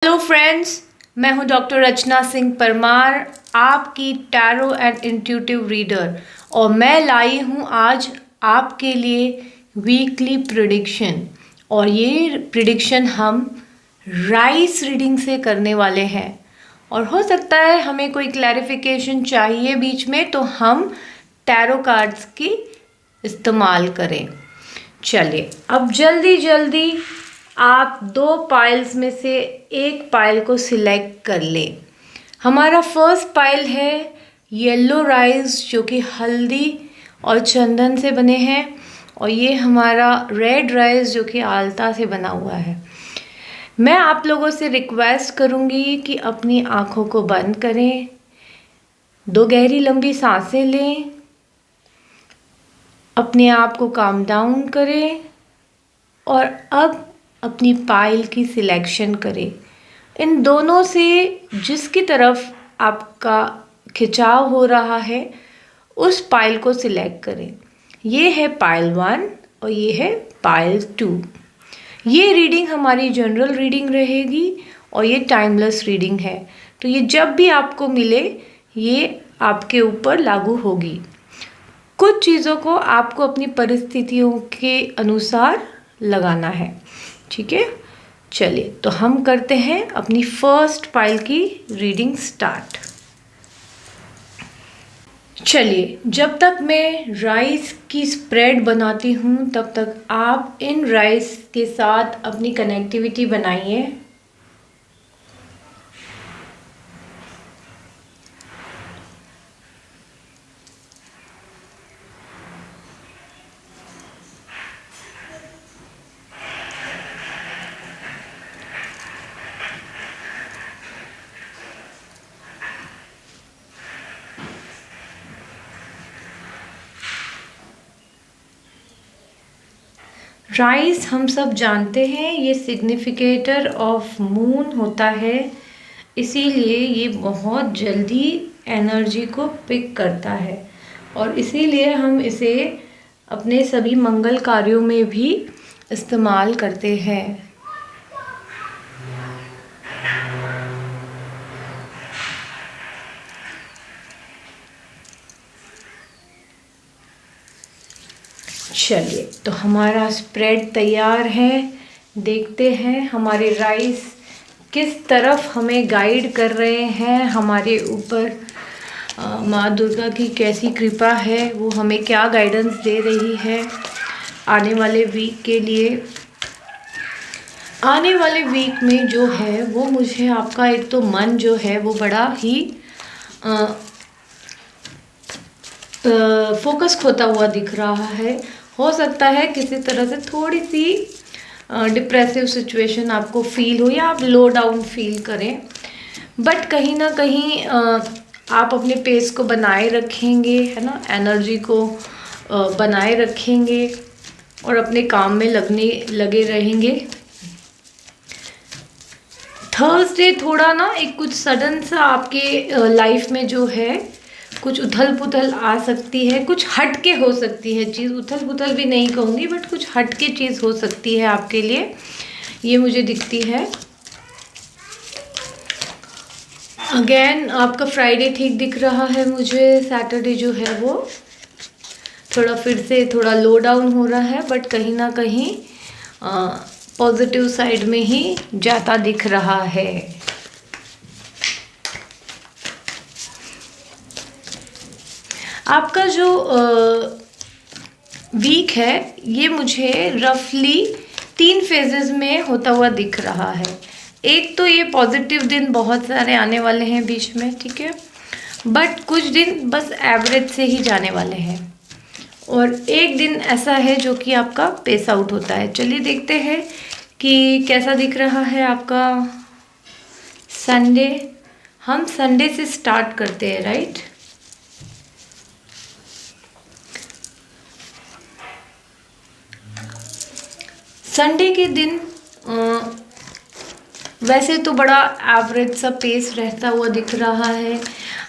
Hello friends, मैं हूं doctor रचना सिंह परमार, आपकी टैरो एंड इंट्यूटिव रीडर। और मैं लाई हूं आज आपके लिए वीकली प्रिडिक्शन। और ये प्रिडिक्शन हम राइस रीडिंग से करने वाले हैं। और हो सकता है हमें कोई क्लैरिफिकेशन चाहिए बीच में, तो हम टैरो कार्ड्स की इस्तेमाल करें। चलिए अब जल्दी जल्दी आप दो पाइल्स में से एक पाइल को सिलेक्ट कर लें। हमारा फर्स्ट पाइल है येलो राइस, जो कि हल्दी और चंदन से बने हैं। और ये हमारा रेड राइस, जो कि आलता से बना हुआ है। मैं आप लोगों से रिक्वेस्ट करूँगी कि अपनी आँखों को बंद करें, दो गहरी लंबी सांसें लें, अपने आप को काम डाउन करें और अब अपनी पाइल की सिलेक्शन करें। इन दोनों से जिसकी तरफ आपका खिंचाव हो रहा है उस पाइल को सिलेक्ट करें। ये है पाइल 1 और ये है पाइल 2। ये रीडिंग हमारी जनरल रीडिंग रहेगी और ये टाइमलेस रीडिंग है, तो ये जब भी आपको मिले ये आपके ऊपर लागू होगी। कुछ चीज़ों को आपको अपनी परिस्थितियों के अनुसार लगाना है, ठीक है। चलिए तो हम करते हैं अपनी फर्स्ट पाइल की रीडिंग स्टार्ट। चलिए, जब तक मैं राइस की स्प्रेड बनाती हूँ तब तक आप इन राइस के साथ अपनी कनेक्टिविटी बनाइए। राइस हम सब जानते हैं ये सिग्निफिकेटर ऑफ मून होता है, इसीलिए ये बहुत जल्दी एनर्जी को पिक करता है और इसीलिए हम इसे अपने सभी मंगल कार्यों में भी इस्तेमाल करते हैं। चलिए तो हमारा स्प्रेड तैयार है। देखते हैं हमारे राइस किस तरफ हमें गाइड कर रहे हैं, हमारे ऊपर माँ दुर्गा की कैसी कृपा है, वो हमें क्या गाइडेंस दे रही है आने वाले वीक के लिए। आने वाले वीक में जो है वो मुझे आपका एक तो मन जो है वो बड़ा ही फोकस खोता हुआ दिख रहा है। हो सकता है किसी तरह से थोड़ी सी डिप्रेसिव सिचुएशन आपको फील हो या आप लो डाउन फील करें, बट कहीं ना कहीं आप अपने पेस को बनाए रखेंगे, है ना, एनर्जी को बनाए रखेंगे और अपने काम में लगे रहेंगे। थर्सडे थोड़ा ना एक कुछ सडन सा आपके लाइफ में जो है कुछ उथल पुथल आ सकती है, कुछ हटके हो सकती है चीज़। उथल पुथल भी नहीं कहूँगी, बट कुछ हटके चीज़ हो सकती है आपके लिए, ये मुझे दिखती है। अगेन आपका फ्राइडे ठीक दिख रहा है मुझे। सैटरडे जो है वो थोड़ा फिर से थोड़ा लो डाउन हो रहा है, बट कहीं ना कहीं पॉजिटिव साइड में ही जाता दिख रहा है। आपका जो वीक है ये मुझे रफली 3 फेजेस में होता हुआ दिख रहा है। एक तो ये पॉजिटिव दिन बहुत सारे आने वाले हैं बीच में, ठीक है, बट कुछ दिन बस एवरेज से ही जाने वाले हैं और एक दिन ऐसा है जो कि आपका पेस आउट होता है। चलिए देखते हैं कि कैसा दिख रहा है आपका संडे। हम संडे से स्टार्ट करते हैं, राइट। संडे के दिन वैसे तो बड़ा एवरेज सा पेस रहता हुआ दिख रहा है।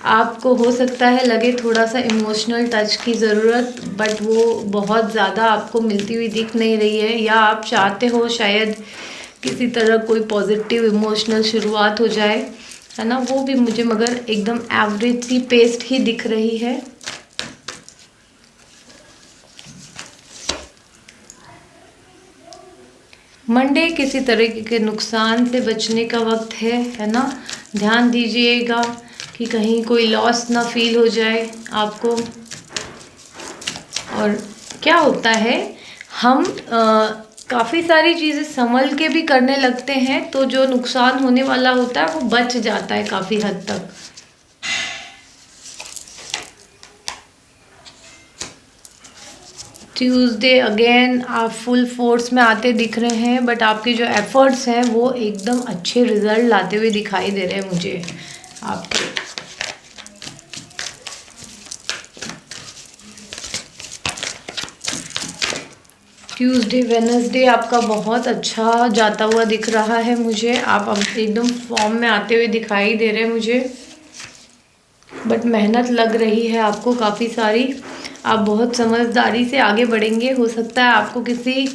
आपको हो सकता है लगे थोड़ा सा इमोशनल टच की ज़रूरत, बट वो बहुत ज़्यादा आपको मिलती हुई दिख नहीं रही है, या आप चाहते हो शायद किसी तरह कोई पॉजिटिव इमोशनल शुरुआत हो जाए, है ना, वो भी मुझे मगर एकदम एवरेज सी पेस्ट ही दिख रही है। मंडे किसी तरीके के नुकसान से बचने का वक्त है ना। ध्यान दीजिएगा कि कहीं कोई लॉस ना फील हो जाए आपको। और क्या होता है, हम काफ़ी सारी चीज़ें संभल के भी करने लगते हैं तो जो नुकसान होने वाला होता है वो बच जाता है काफ़ी हद तक। ट्यूसडे अगेन आप फुल फोर्स में आते दिख रहे हैं, बट आपके जो एफर्ट्स हैं वो एकदम अच्छे रिजल्ट लाते हुए दिखाई दे रहे हैं मुझे आपके। ट्यूसडे वेडनेसडे आपका बहुत अच्छा जाता हुआ दिख रहा है मुझे। आप अब एकदम फॉर्म में आते हुए दिखाई दे रहे हैं मुझे, बट मेहनत लग रही है आपको काफ़ी सारी। आप बहुत समझदारी से आगे बढ़ेंगे। हो सकता है आपको किसी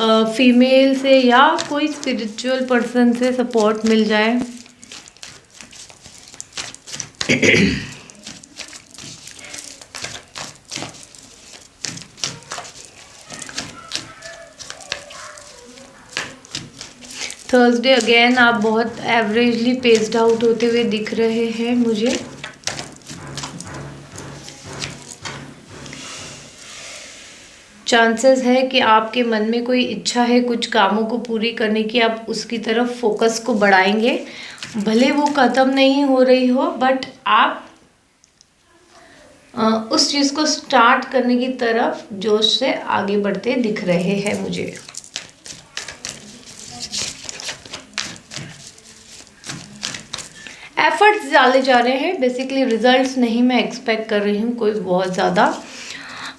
फीमेल से या कोई स्पिरिचुअल पर्सन से सपोर्ट मिल जाए। थर्सडे अगेन आप बहुत एवरेजली पेस्ड आउट होते हुए दिख रहे हैं मुझे। चांसेस है कि आपके मन में कोई इच्छा है कुछ कामों को पूरी करने की, आप उसकी तरफ फोकस को बढ़ाएंगे। भले वो ख़त्म नहीं हो रही हो, बट आप उस चीज़ को स्टार्ट करने की तरफ जोश से आगे बढ़ते दिख रहे हैं मुझे। एफर्ट्स डाले जा रहे हैं, बेसिकली रिजल्ट्स नहीं मैं एक्सपेक्ट कर रही हूँ कोई बहुत ज़्यादा।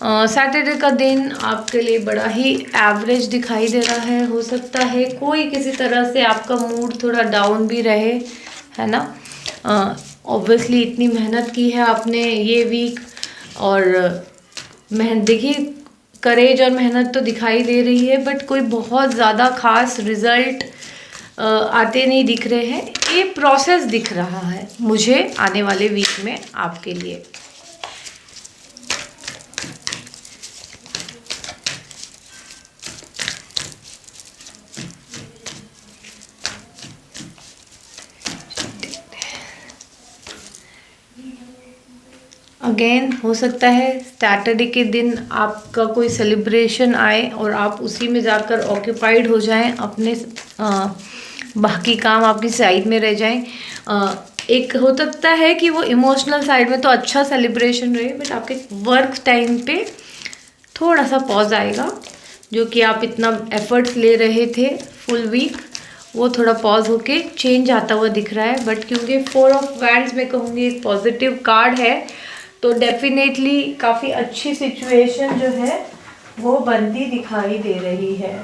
सैटरडे का दिन आपके लिए बड़ा ही एवरेज दिखाई दे रहा है। हो सकता है कोई किसी तरह से आपका मूड थोड़ा डाउन भी रहे, है ना। ऑब्वियसली इतनी मेहनत की है आपने ये वीक, और देखिए करेज और मेहनत तो दिखाई दे रही है, बट कोई बहुत ज़्यादा खास रिज़ल्ट आते नहीं दिख रहे हैं। ये प्रोसेस दिख रहा है मुझे आने वाले वीक में आपके लिए। अगेन हो सकता है सैटरडे के दिन आपका कोई सेलिब्रेशन आए और आप उसी में जाकर ऑक्यूपाइड हो जाएं, अपने बाकी काम आपकी साइड में रह जाएं। एक हो सकता है कि वो इमोशनल साइड में तो अच्छा सेलिब्रेशन रहे, बट आपके वर्क टाइम पे थोड़ा सा पॉज आएगा। जो कि आप इतना एफर्ट्स ले रहे थे फुल वीक, वो थोड़ा पॉज होके चेंज आता हुआ दिख रहा है। बट क्योंकि 4 ऑफ वैंड्स में कहूँगी एक पॉजिटिव कार्ड है, तो डेफिनेटली काफ़ी अच्छी सिचुएशन जो है वो बनती दिखाई दे रही है।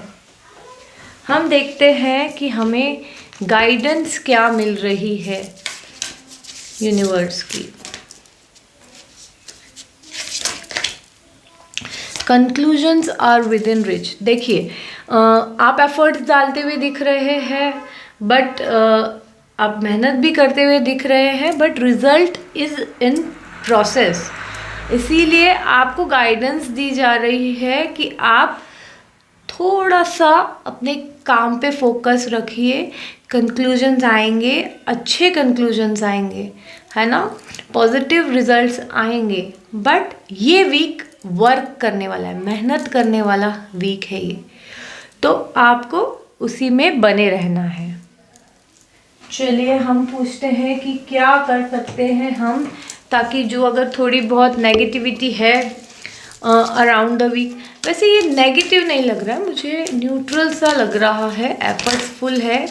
हम देखते हैं कि हमें गाइडेंस क्या मिल रही है यूनिवर्स की। Conclusions are within reach. देखिए आप एफर्ट्स डालते हुए दिख रहे हैं, बट आप मेहनत भी करते हुए दिख रहे हैं, but result is in process. इसीलिए आपको गाइडेंस दी जा रही है कि आप थोड़ा सा अपने काम पे फोकस रखिए। कंक्लूजन्स आएंगे, अच्छे कंक्लूजन्स आएंगे, है ना, पॉजिटिव रिजल्ट्स आएंगे। बट ये वीक वर्क करने वाला है, मेहनत करने वाला वीक है ये, तो आपको उसी में बने रहना है। चलिए हम पूछते हैं कि क्या कर सकते हैं हम, ताकि जो अगर थोड़ी बहुत नेगेटिविटी है अराउंड द वीक, वैसे ये नेगेटिव नहीं लग रहा है मुझे, न्यूट्रल सा लग रहा है, एफर्ट्सफुल है।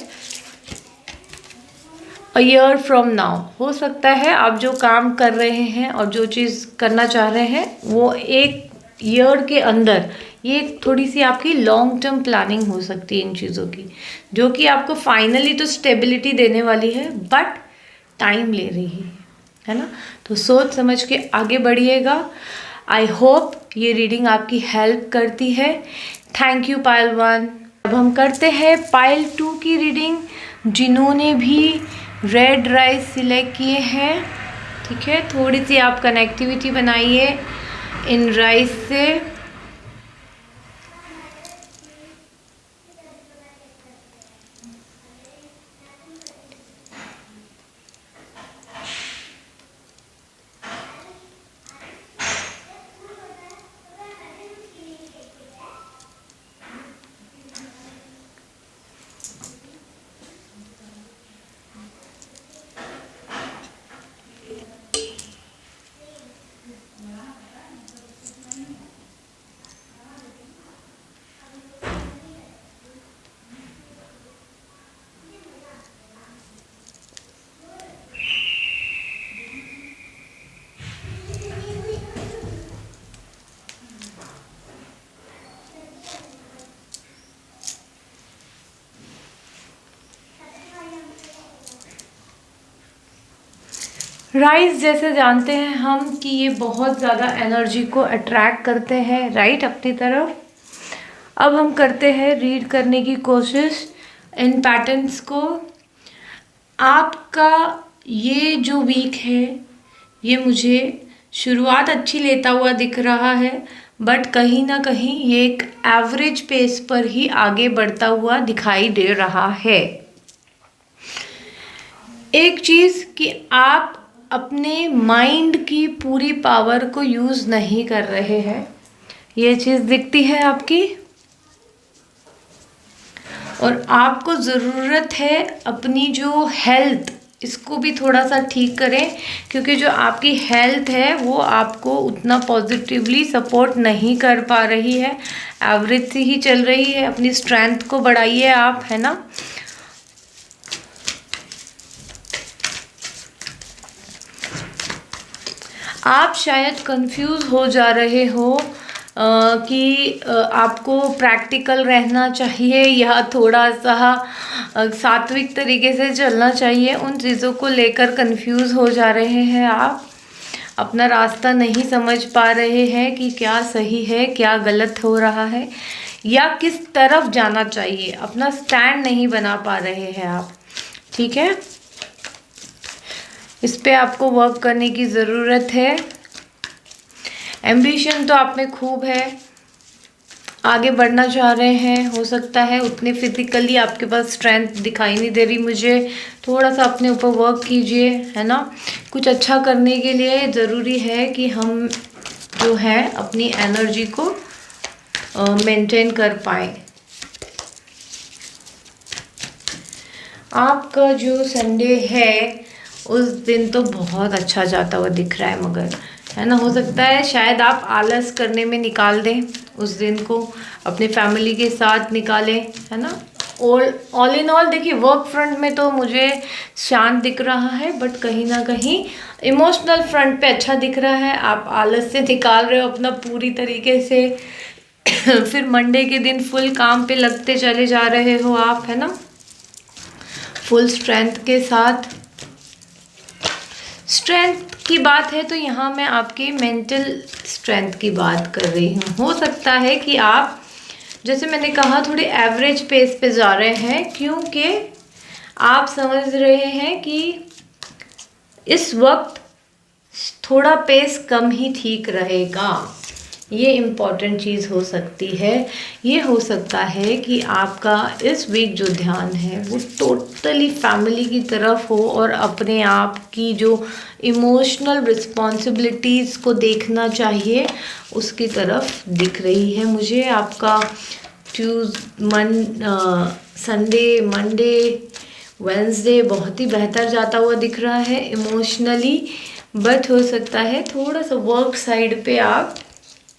अ ईयर फ्रॉम नाउ हो सकता है आप जो काम कर रहे हैं और जो चीज़ करना चाह रहे हैं वो एक ईयर के अंदर, ये थोड़ी सी आपकी लॉन्ग टर्म प्लानिंग हो सकती है इन चीज़ों की, जो कि आपको फाइनली तो स्टेबिलिटी देने वाली है, बट टाइम ले रही है ना। तो सोच समझ के आगे बढ़िएगा। आई होप ये रीडिंग आपकी हेल्प करती है। थैंक यू पायल 1। अब हम करते हैं पाइल 2 की रीडिंग। जिन्होंने भी रेड राइस सिलेक्ट किए हैं, ठीक है, थोड़ी सी आप कनेक्टिविटी बनाइए इन राइस से। राइस जैसे जानते हैं हम कि ये बहुत ज़्यादा एनर्जी को अट्रैक्ट करते हैं, राइट, अपनी तरफ। अब हम करते हैं रीड करने की कोशिश इन पैटर्न्स को। आपका ये जो वीक है, ये मुझे शुरुआत अच्छी लेता हुआ दिख रहा है, बट कहीं ना कहीं ये एक एवरेज पेस पर ही आगे बढ़ता हुआ दिखाई दे रहा है। एक चीज़ कि आप अपने माइंड की पूरी पावर को यूज़ नहीं कर रहे हैं, ये चीज़ दिखती है आपकी। और आपको ज़रूरत है अपनी जो हेल्थ, इसको भी थोड़ा सा ठीक करें, क्योंकि जो आपकी हेल्थ है वो आपको उतना पॉजिटिवली सपोर्ट नहीं कर पा रही है, एवरेज से ही चल रही है। अपनी स्ट्रेंथ को बढ़ाइए आप, है ना। आप शायद कंफ्यूज हो जा रहे हो कि आपको प्रैक्टिकल रहना चाहिए या थोड़ा सा सात्विक तरीके से चलना चाहिए। उन चीज़ों को लेकर कंफ्यूज हो जा रहे हैं आप, अपना रास्ता नहीं समझ पा रहे हैं कि क्या सही है क्या गलत हो रहा है या किस तरफ जाना चाहिए, अपना स्टैंड नहीं बना पा रहे हैं आप, ठीक है। इस पे आपको वर्क करने की ज़रूरत है। एम्बिशन तो आप में खूब है, आगे बढ़ना चाह रहे हैं, हो सकता है उतने फिजिकली आपके पास स्ट्रेंथ दिखाई नहीं दे रही मुझे। थोड़ा सा अपने ऊपर वर्क कीजिए, है ना। कुछ अच्छा करने के लिए ज़रूरी है कि हम जो है अपनी एनर्जी को मेंटेन कर पाएँ। आपका जो संडे है उस दिन तो बहुत अच्छा जाता हुआ दिख रहा है, मगर है ना, हो सकता है शायद आप आलस करने में निकाल दें उस दिन को, अपने फैमिली के साथ निकालें, है ना। ऑल इन ऑल देखिए, वर्क फ्रंट में तो मुझे शांत दिख रहा है, बट कहीं ना कहीं इमोशनल फ्रंट पे अच्छा दिख रहा है। आप आलस से निकाल रहे हो अपना पूरी तरीके से फिर मंडे के दिन फुल काम पे लगते चले जा रहे हो आप, है ना, फुल स्ट्रेंथ के साथ। स्ट्रेंथ की बात है तो यहाँ मैं आपकी मेंटल स्ट्रेंथ की बात कर रही हूँ। हो सकता है कि आप, जैसे मैंने कहा, थोड़े एवरेज पेस पे जा रहे हैं, क्योंकि आप समझ रहे हैं कि इस वक्त थोड़ा पेस कम ही ठीक रहेगा। ये इम्पॉर्टेंट चीज़ हो सकती है। ये हो सकता है कि आपका इस वीक जो ध्यान है वो टोटली फैमिली की तरफ हो और अपने आप की जो इमोशनल रिस्पॉन्सिबिलिटीज़ को देखना चाहिए उसकी तरफ दिख रही है मुझे। आपका संडे, मंडे, वेंसडे बहुत ही बेहतर जाता हुआ दिख रहा है इमोशनली, बट हो सकता है थोड़ा सा वर्क साइड पे आप,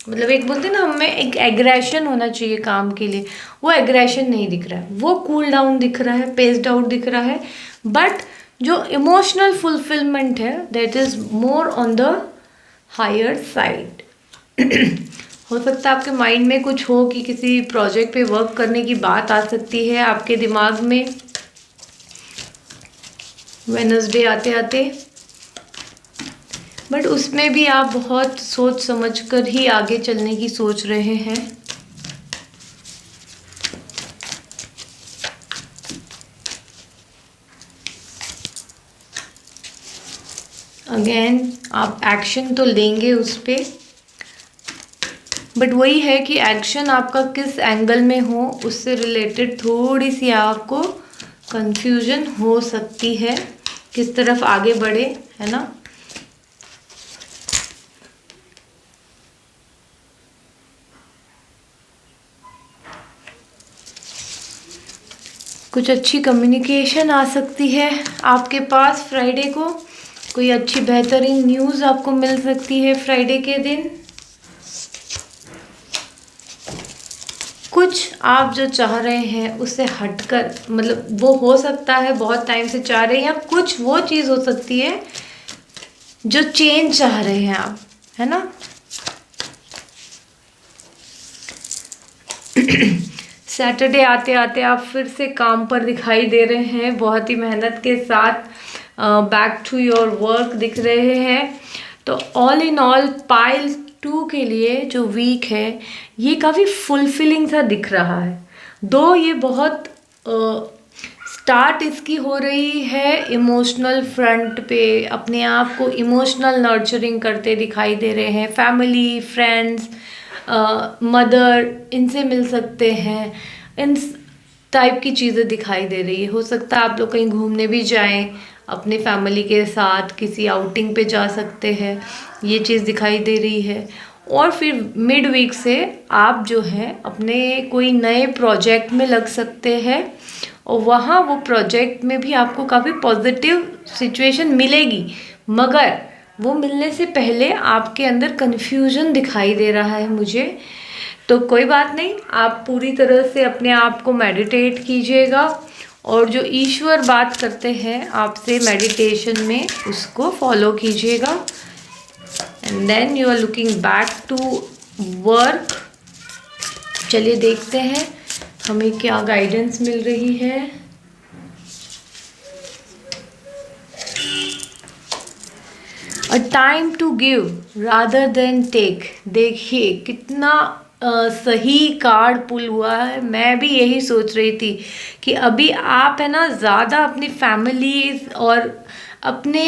मतलब एक बोलते हैं ना, हमें एक एग्रेशन होना चाहिए काम के लिए, वो एग्रेशन नहीं दिख रहा है, वो कूल डाउन दिख रहा है, पेस्ड आउट दिख रहा है, बट जो इमोशनल फुलफिलमेंट है that is more on the higher side. हो सकता है आपके माइंड में कुछ हो कि किसी प्रोजेक्ट पे वर्क करने की बात आ सकती है आपके दिमाग में वेडनेसडे आते आते, बट उसमें भी आप बहुत सोच समझ कर ही आगे चलने की सोच रहे हैं। अगेन आप एक्शन तो लेंगे उस पर, बट वही है कि एक्शन आपका किस एंगल में हो उससे रिलेटेड थोड़ी सी आपको कंफ्यूजन हो सकती है, किस तरफ आगे बढ़े, है ना। कुछ अच्छी कम्युनिकेशन आ सकती है आपके पास फ्राइडे को, कोई अच्छी बेहतरीन न्यूज़ आपको मिल सकती है फ्राइडे के दिन। कुछ आप जो चाह रहे हैं उससे हटकर, मतलब वो हो सकता है बहुत टाइम से चाह रहे हैं, या कुछ वो चीज़ हो सकती है जो चेंज चाह रहे हैं आप, है ना। सैटरडे आते आते आप फिर से काम पर दिखाई दे रहे हैं, बहुत ही मेहनत के साथ बैक टू योर वर्क दिख रहे हैं। तो ऑल इन ऑल पाइल 2 के लिए जो वीक है ये काफ़ी फुलफिलिंग सा दिख रहा है। दो ये बहुत स्टार्ट इसकी हो रही है इमोशनल फ्रंट पे, अपने आप को इमोशनल नर्चरिंग करते दिखाई दे रहे हैं, फैमिली फ्रेंड्स मदर इनसे मिल सकते हैं, इन टाइप की चीज़ें दिखाई दे रही है। हो सकता है आप लोग कहीं घूमने भी जाएं अपने फैमिली के साथ, किसी आउटिंग पे जा सकते हैं, ये चीज़ दिखाई दे रही है। और फिर मिड वीक से आप जो है अपने कोई नए प्रोजेक्ट में लग सकते हैं, और वहाँ वो प्रोजेक्ट में भी आपको काफ़ी पॉजिटिव सिचुएशन मिलेगी, मगर वो मिलने से पहले आपके अंदर कन्फ्यूजन दिखाई दे रहा है मुझे। तो कोई बात नहीं, आप पूरी तरह से अपने आप को मेडिटेट कीजिएगा, और जो ईश्वर बात करते हैं आपसे मेडिटेशन में उसको फॉलो कीजिएगा, and then you are looking back to work. चलिए देखते हैं हमें क्या गाइडेंस मिल रही है। A time to give rather than take. देखिए कितना सही कार्ड पुल हुआ है। मैं भी यही सोच रही थी कि अभी आप है ना ज़्यादा अपनी फैमिली और अपने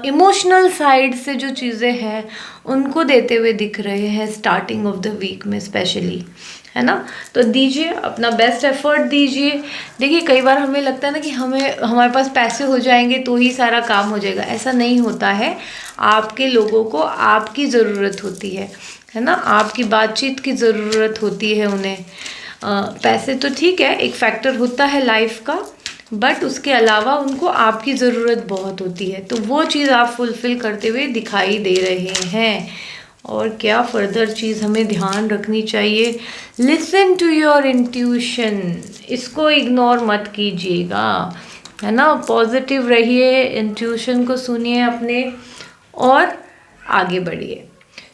इमोशनल साइड से जो चीज़ें हैं उनको देते हुए दिख रहे हैं स्टार्टिंग ऑफ द वीक में स्पेशली, है ना। तो दीजिए अपना बेस्ट एफर्ट दीजिए। देखिए कई बार हमें लगता है ना कि हमारे पास पैसे हो जाएंगे तो ही सारा काम हो जाएगा, ऐसा नहीं होता है। आपके लोगों को आपकी ज़रूरत होती है ना, आपकी बातचीत की ज़रूरत होती है उन्हें। पैसे तो ठीक है एक फैक्टर होता है लाइफ का, बट उसके अलावा उनको आपकी ज़रूरत बहुत होती है, तो वो चीज़ आप फुलफ़िल करते हुए दिखाई दे रहे हैं। और क्या फर्दर चीज़ हमें ध्यान रखनी चाहिए, लिसन टू योर इंट्यूशन, इसको इग्नोर मत कीजिएगा, है ना। पॉजिटिव रहिए, इंट्यूशन को सुनिए अपने और आगे बढ़िए।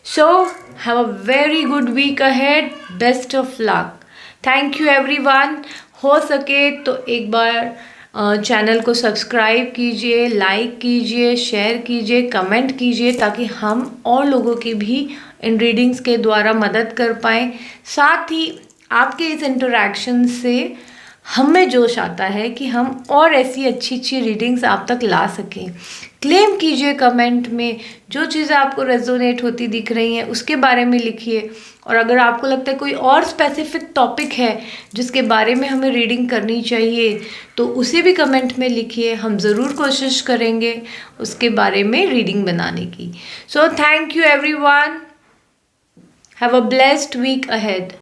So have a very good week ahead, best of luck. Thank you everyone. हो सके तो एक बार चैनल को सब्सक्राइब कीजिए, लाइक कीजिए, शेयर कीजिए, कमेंट कीजिए, ताकि हम और लोगों की भी इन रीडिंग्स के द्वारा मदद कर पाएँ। साथ ही आपके इस इंटरेक्शन से हमें जोश आता है कि हम और ऐसी अच्छी अच्छी रीडिंग्स आप तक ला सकें। क्लेम कीजिए कमेंट में, जो चीज़ें आपको रेजोनेट होती दिख रही हैं उसके बारे में लिखिए। और अगर आपको लगता है कोई और स्पेसिफिक टॉपिक है जिसके बारे में हमें रीडिंग करनी चाहिए तो उसे भी कमेंट में लिखिए, हम ज़रूर कोशिश करेंगे उसके बारे में रीडिंग बनाने की। So thank you everyone, have a blessed week ahead.